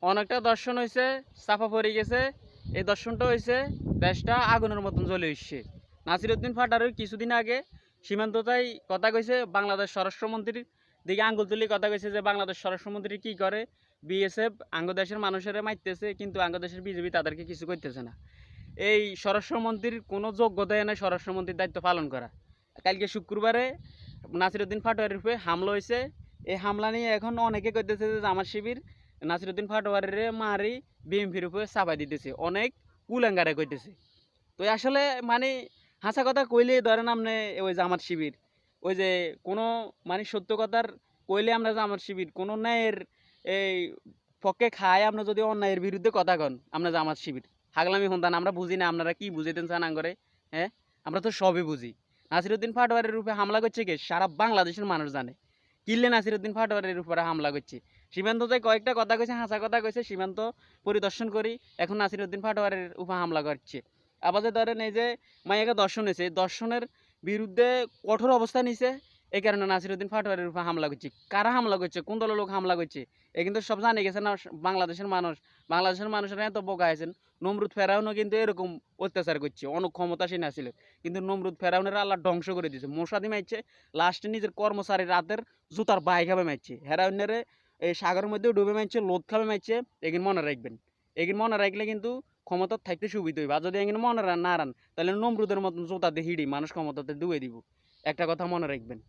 অনেকটা দর্শন হয়েছে, চাপা পড়ে গেছে। এই দর্শনটা হয়েছে দেশটা আগুনের মতন জ্বলে উঠছে। নাসিরউদ্দিন পাটোয়ারির কিছুদিন আগে সীমান্ততাই কথা কইছে, বাংলাদেশ স্বরাষ্ট্রমন্ত্রীর দিকে আঙ্গুল তুলি কথা কইছে যে বাংলাদেশ স্বরাষ্ট্রমন্ত্রী কি করে, বিএসএফ আঙ্গদেশের মানুষেরা মারতেছে কিন্তু আঙ্গদেশের বিজেপি তাদেরকে কিছু করতেছে না। এই স্বরাষ্ট্রমন্ত্রীর কোনো যোগ্যতাই নাই স্বরাষ্ট্রমন্ত্রীর দায়িত্ব পালন করা। কালকে শুক্রবারে নাসিরউদ্দিন পাটোয়ারির উপরে হামলা হয়েছে। এই হামলা নিয়ে এখন অনেকে কইতেছে যে জামাত শিবির নাসিরউদ্দিন পাটোয়ারিরে মারি বিএমপির উপরে চাপাই দিতেছে, অনেক কুলাঙ্গারে কইতেছে। তো আসলে মানে হাসা কথা কইলেই ধরেন আপনি ওই জামাত শিবির ওই যে কোনো মানে সত্য কথার কইলে আমরা জামাত শিবির কোনো ন্যায়ের এই পক্ষে খায়, আমরা যদি অন্যায়ের বিরুদ্ধে কথা কন আমরা জামাত শিবির হাগলামি সন্তান। আমরা বুঝি না আপনারা কি বুঝাইতেন চান আঙ্গরে? হ্যাঁ, আমরা তো সবই বুঝি। নাসিরউদ্দিন পাটোয়ারির রূপে হামলা করছে কে? সারা বাংলাদেশের মানুষ জানে কিনলে নাসিরউদ্দিন পাটোয়ারির উপরে হামলা করছে। সীমান্ত যে কয়েকটা কথা কইছে, হাসা কথা কইছে, সীমান্ত পরিদর্শন করি এখন নাসিরউদ্দিন পাটোয়ারির উপর হামলা করছে। আবার যে ধরেন এই যে মাইয়াকে দর্শন হয়েছে, দর্শনের বিরুদ্ধে কঠোর অবস্থা নিছে। এই কারণে নাসিরউদ্দিন পাটোয়ারির উপর হামলা করছে। কারা হামলা করছে, কোন দলের লোক হামলা করছে এ কিন্তু সব জানে গেছে না বাংলাদেশের মানুষ। বাংলাদেশের মানুষেরা এত বোকা আছেন। নমরুদ ফেরাউনও কিন্তু এরকম অত্যাচার করছে, অনেক ক্ষমতাসীন আছিল কিন্তু নমরুদ ফেরাউনের আল্লাহ ধ্বংস করে দিয়েছে, মশাদি মারছে, লাস্টে নিজের কর্মচারী রাতের জুতার বাই খাবে মারছে, হেরাউনেরে এই সাগরের মধ্যে ডুবে মারছে, লোদ খাবে মারছে। এগিন মনে রাখবেন, এগিন মনে রাখলে কিন্তু ক্ষমতা থাকতে সুবিধা হইবে। আর যদি এগিন মনে না রান তাহলে নমরুদের মতন জুতা দিয়ে হিড়ি মানুষ ক্ষমতাতে ডুবে দিব। একটা কথা মনে রাখবেন।